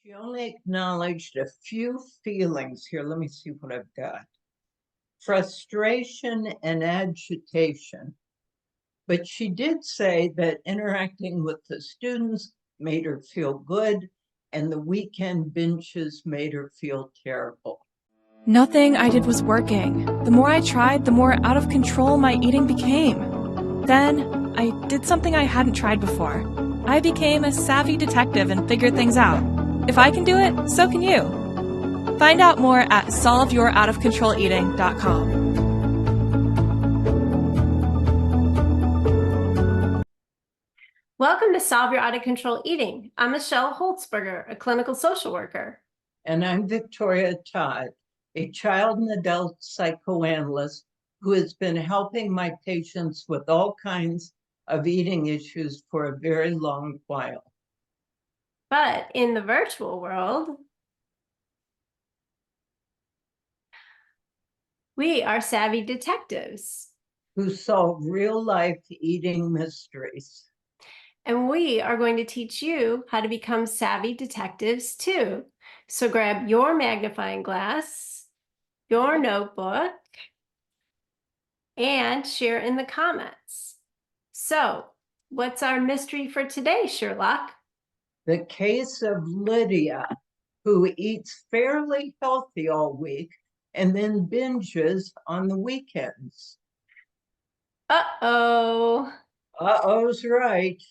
She only acknowledged a few feelings here. Let me see what I've got. Frustration and agitation. But she did say that interacting with the students made her feel good, and the weekend binges made her feel terrible. Nothing I did was working. The more I tried, the more out of control my eating became. Then, I did something I hadn't tried before. I became a savvy detective and figured things out. If I can do it, so can you. Find out more at solveyouroutofcontroleating.com. Welcome to Solve Your Out of Control Eating. I'm Michelle Holtzberger, a clinical social worker. And I'm Victoria Todd, a child and adult psychoanalyst who has been helping my patients with all kinds of eating issues for a very long while. But in the virtual world, we are savvy detectives. Who solve real-life eating mysteries. And we are going to teach you how to become savvy detectives too. So grab your magnifying glass, your notebook, and share in the comments. So, what's our mystery for today, Sherlock? The case of Lydia, who eats fairly healthy all week and then binges on the weekends. Uh-oh. Uh-oh's right.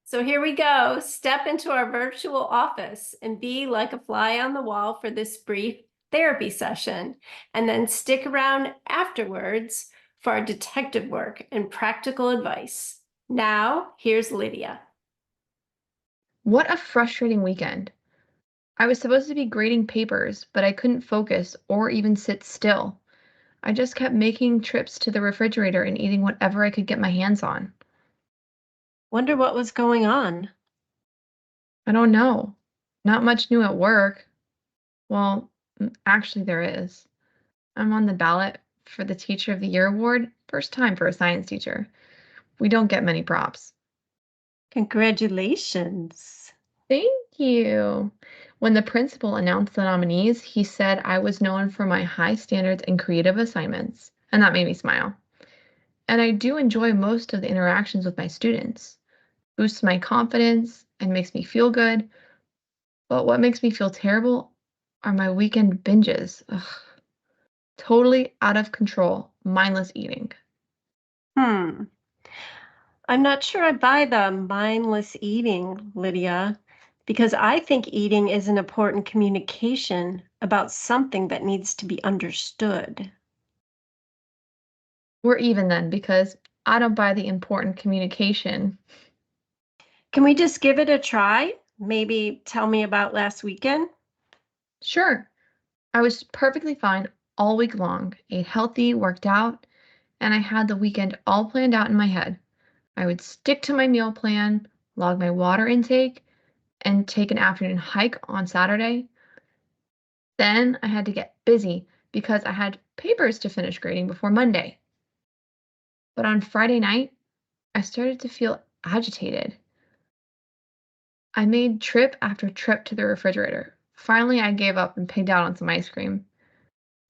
So here we go. Step into our virtual office and be like a fly on the wall for this brief therapy session, and then stick around afterwards for our detective work and practical advice. Now, here's Lydia. What a frustrating weekend. I was supposed to be grading papers, but I couldn't focus or even sit still. I just kept making trips to the refrigerator and eating whatever I could get my hands on. Wonder what was going on. I don't know. Not much new at work. Well, actually, there is. I'm on the ballot for the Teacher of the Year award, first time for a science teacher. We don't get many props. Congratulations. Thank you. When the principal announced the nominees, he said I was known for my high standards and creative assignments, and that made me smile. And I do enjoy most of the interactions with my students. Boosts my confidence and makes me feel good. But what makes me feel terrible are my weekend binges. Ugh. Totally out of control, mindless eating. I'm not sure I buy the mindless eating, Lydia, because I think eating is an important communication about something that needs to be understood. We're even then because I don't buy the important communication. Can we just give it a try? Maybe tell me about last weekend? Sure, I was perfectly fine all week long, ate healthy, worked out, and I had the weekend all planned out in my head. I would stick to my meal plan, log my water intake, and take an afternoon hike on Saturday. Then I had to get busy because I had papers to finish grading before Monday. But on Friday night, I started to feel agitated. I made trip after trip to the refrigerator. Finally, I gave up and pigged out on some ice cream.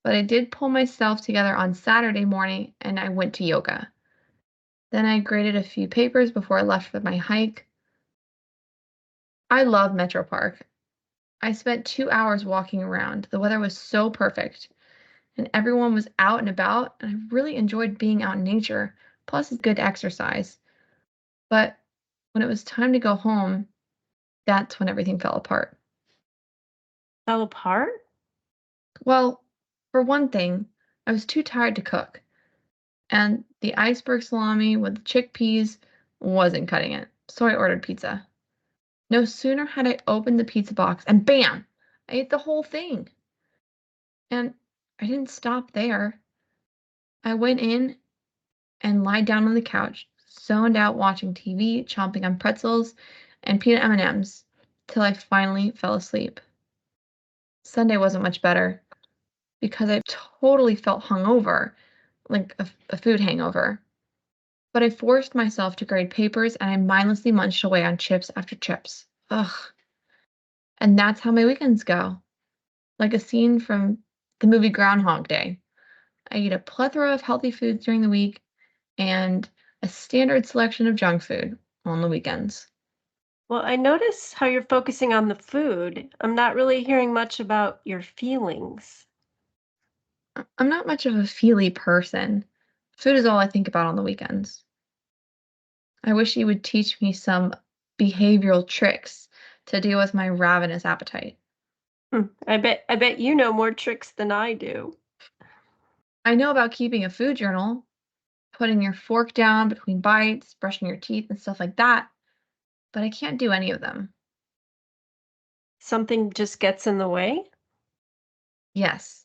But I did pull myself together on Saturday morning and I went to yoga. Then I graded a few papers before I left for my hike. I love Metro Park. I spent 2 hours walking around. The weather was so perfect, and everyone was out and about, and I really enjoyed being out in nature. Plus, it's good exercise. But when it was time to go home, that's when everything fell apart. Fell apart? Well, for one thing, I was too tired to cook, and the iceberg salami with chickpeas wasn't cutting it, so I ordered pizza. No sooner had I opened the pizza box, and bam! I ate the whole thing. And I didn't stop there. I went in and lied down on the couch, zoned out watching TV, chomping on pretzels and peanut M&Ms till I finally fell asleep. Sunday wasn't much better because I totally felt hungover, like a food hangover. But I forced myself to grade papers and I mindlessly munched away on chips after chips. Ugh. And that's how my weekends go, like a scene from the movie Groundhog Day. I eat a plethora of healthy foods during the week and a standard selection of junk food on the weekends. Well, I notice how you're focusing on the food. I'm not really hearing much about your feelings. I'm not much of a feely person. Food is all I think about on the weekends. I wish you would teach me some behavioral tricks to deal with my ravenous appetite. I bet you know more tricks than I do. I know about keeping a food journal, putting your fork down between bites, brushing your teeth, and stuff like that, but I can't do any of them. Something just gets in the way? Yes,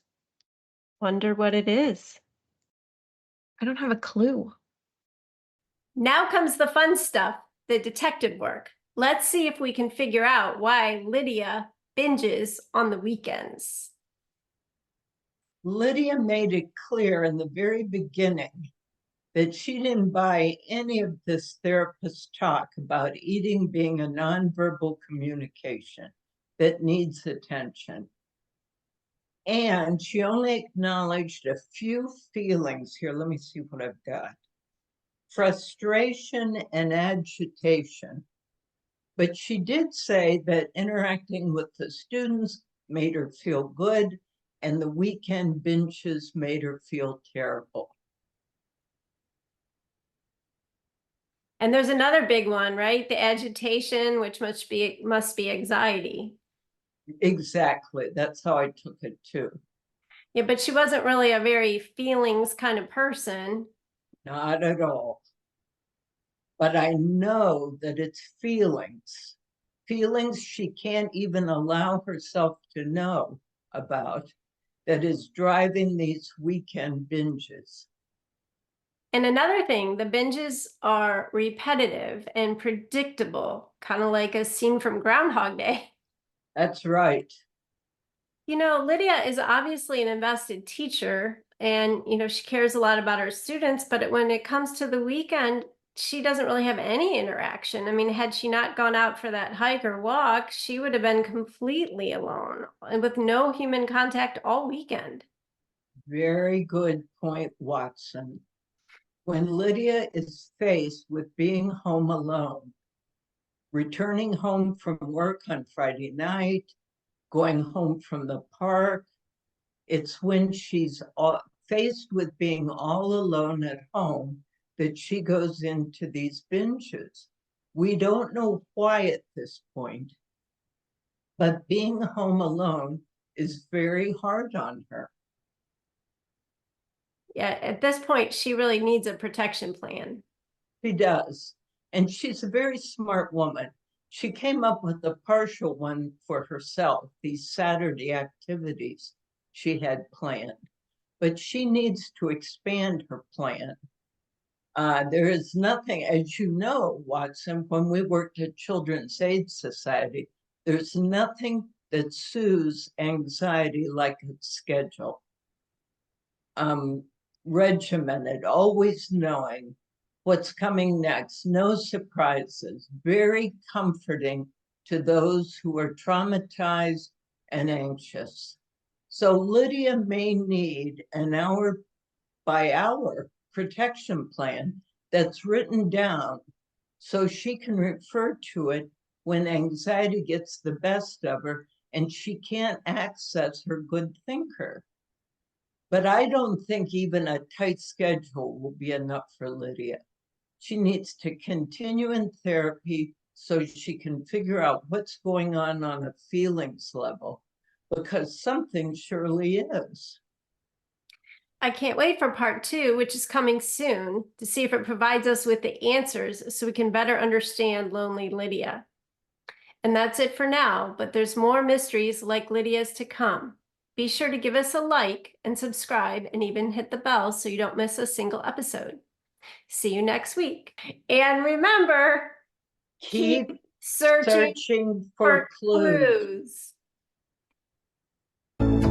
Wonder what it is. I don't have a clue. Now comes the fun stuff, the detective work. Let's see if we can figure out why Lydia binges on the weekends. Lydia made it clear in the very beginning that she didn't buy any of this therapist talk about eating being a nonverbal communication that needs attention. And she only acknowledged a few feelings. Here, let me see what I've got. Frustration and agitation. But she did say that interacting with the students made her feel good, and the weekend binges made her feel terrible. And there's another big one, right? The agitation, which must be anxiety. Exactly. That's how I took it too. Yeah, but she wasn't really a very feelings kind of person. Not at all. But I know that it's feelings, feelings she can't even allow herself to know about, that is driving these weekend binges. And another thing, the binges are repetitive and predictable, kind of like a scene from Groundhog Day. That's right. You know, Lydia is obviously an invested teacher and, she cares a lot about her students, but when it comes to the weekend, she doesn't really have any interaction. I mean, had she not gone out for that hike or walk, she would have been completely alone and with no human contact all weekend. Very good point, Watson. When Lydia is faced with being home alone, returning home from work on Friday night, going home from the park, it's when she's faced with being all alone at home that she goes into these binges. We don't know why at this point, but being home alone is very hard on her. Yeah, at this point, she really needs a protection plan. She does. And she's a very smart woman. She came up with a partial one for herself, these Saturday activities she had planned. But she needs to expand her plan. There is nothing, as you know, Watson, when we worked at Children's Aid Society, there's nothing that soothes anxiety like a schedule. Regimented, always knowing what's coming next, no surprises, very comforting to those who are traumatized and anxious. So Lydia may need an hour by hour protection plan that's written down so she can refer to it when anxiety gets the best of her and she can't access her good thinker. But I don't think even a tight schedule will be enough for Lydia. She needs to continue in therapy so she can figure out what's going on a feelings level, because something surely is. I can't wait for part 2, which is coming soon, to see if it provides us with the answers so we can better understand lonely Lydia. And that's it for now, but there's more mysteries like Lydia's to come. Be sure to give us a like and subscribe and even hit the bell so you don't miss a single episode. See you next week. And remember, Keep searching searching for for clues. clues.